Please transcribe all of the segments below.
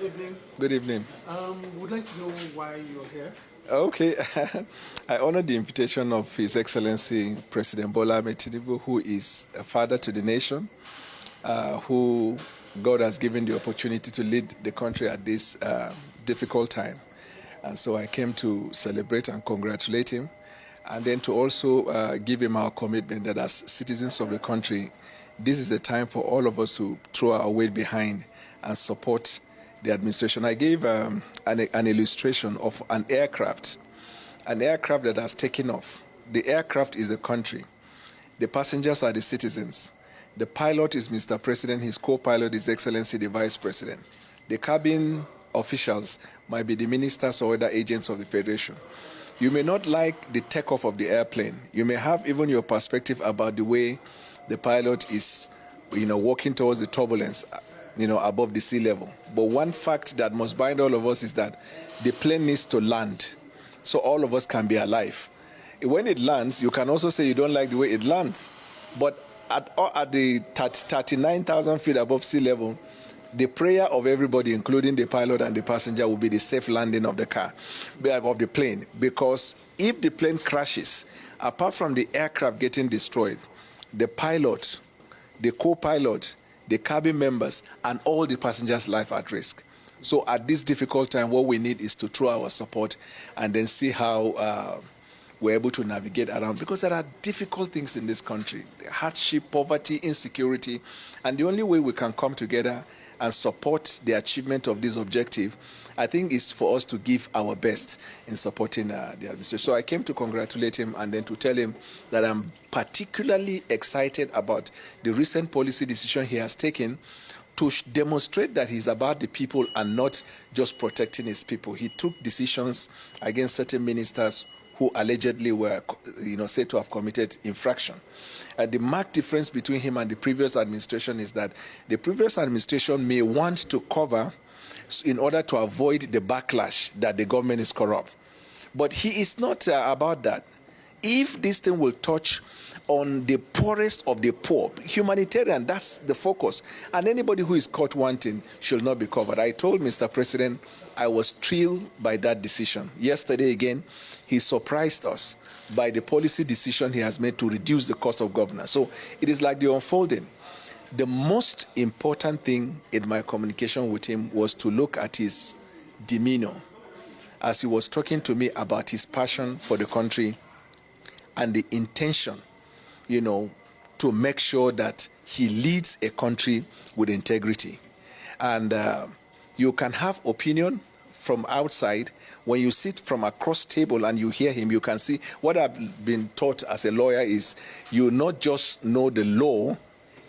Evening. Good evening. Would like to know why you're here. Okay. I honor the invitation of His Excellency President Bola Tinubu, who is a father to the nation, who God has given the opportunity to lead the country at this difficult time. And so I came to celebrate and congratulate him, and then to also give him our commitment that as citizens of the country, this is a time for all of us to throw our weight behind and support the administration. I gave an illustration of an aircraft that has taken off. The aircraft is the country. The passengers are the citizens. The pilot is Mr. President. His co-pilot is Excellency the Vice President. The cabin officials might be the ministers or other agents of the Federation. You may not like the takeoff of the airplane. You may have even your perspective about the way the pilot is, walking towards the turbulence, above the sea level. But one fact that must bind all of us is that the plane needs to land so all of us can be alive. When it lands, you can also say you don't like the way it lands. But at the 39,000 feet above sea level, the prayer of everybody, including the pilot and the passenger, will be the safe landing of the plane. Because if the plane crashes, apart from the aircraft getting destroyed, the pilot, the co-pilot, the cabin members, and all the passengers' life at risk. So at this difficult time, what we need is to throw our support and then see how we're able to navigate around. Because there are difficult things in this country: hardship, poverty, insecurity. And the only way we can come together and support the achievement of this objective, I think, is for us to give our best in supporting the administration. So I came to congratulate him and then to tell him that I'm particularly excited about the recent policy decision he has taken to demonstrate that he's about the people and not just protecting his people. He took decisions against certain ministers who allegedly were, said to have committed infraction. The marked difference between him and the previous administration is that the previous administration may want to cover in order to avoid the backlash that the government is corrupt. But he is not about that. If this thing will touch on the poorest of the poor, humanitarian, that's the focus. And anybody who is caught wanting should not be covered. I told Mr. President I was thrilled by that decision. Yesterday again, he surprised us by the policy decision he has made to reduce the cost of governance. So it is like the unfolding. The most important thing in my communication with him was to look at his demeanor as he was talking to me about his passion for the country and the intention, to make sure that he leads a country with integrity. And you can have opinion from outside. When you sit from across table and you hear him, you can see what I've been taught as a lawyer is you not just know the law,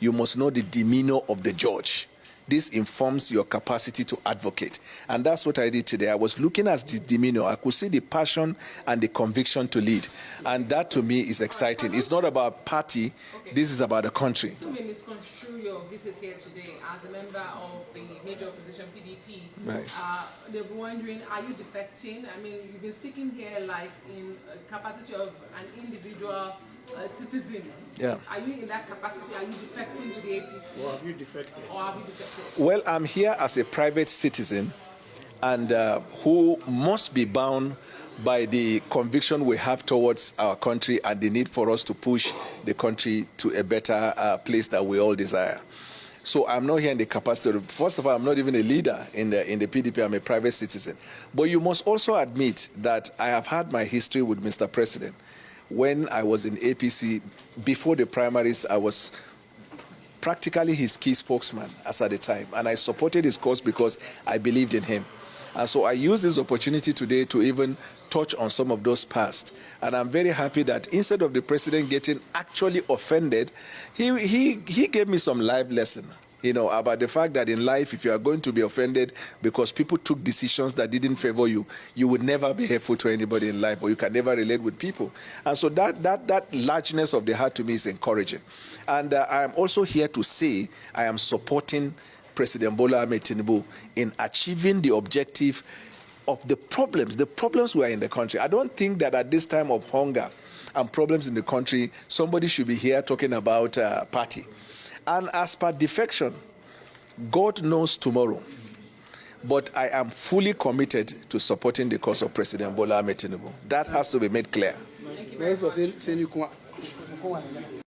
you must know the demeanor of the judge. This informs your capacity to advocate. And that's what I did today. I was looking at the demeanor. I could see the passion and the conviction to lead. And that to me is exciting. It's not about party. Okay. This is about the country. You may misconstrue your visit here today as a member of the major opposition PDP. Right. They'll be wondering, are you defecting? I mean, you've been speaking here like in capacity of an individual citizen. Yeah. Are you in that capacity? Are you defecting to the APC? Or have you defected? Well, I'm here as a private citizen and who must be bound by the conviction we have towards our country and the need for us to push the country to a better place that we all desire. So I'm not here in the capacity of, first of all, I'm not even a leader in the PDP. I'm a private citizen. But you must also admit that I have had my history with Mr. President. When I was in APC, before the primaries, I was practically his key spokesman as at the time. And I supported his cause because I believed in him. And so I use this opportunity today to even touch on some of those past. And I'm very happy that instead of the president getting actually offended, he gave me some life lesson, about the fact that in life, if you are going to be offended because people took decisions that didn't favor you, you would never be helpful to anybody in life, or you can never relate with people. And so that largeness of the heart to me is encouraging. And I am also here to say I am supporting President Bola Tinubu in achieving the objective of the problems we are in the country. I don't think that at this time of hunger and problems in the country, somebody should be here talking about party. And as per defection, God knows tomorrow. but I am fully committed to supporting the cause of President Bola Tinubu. That has to be made clear. Thank you very much.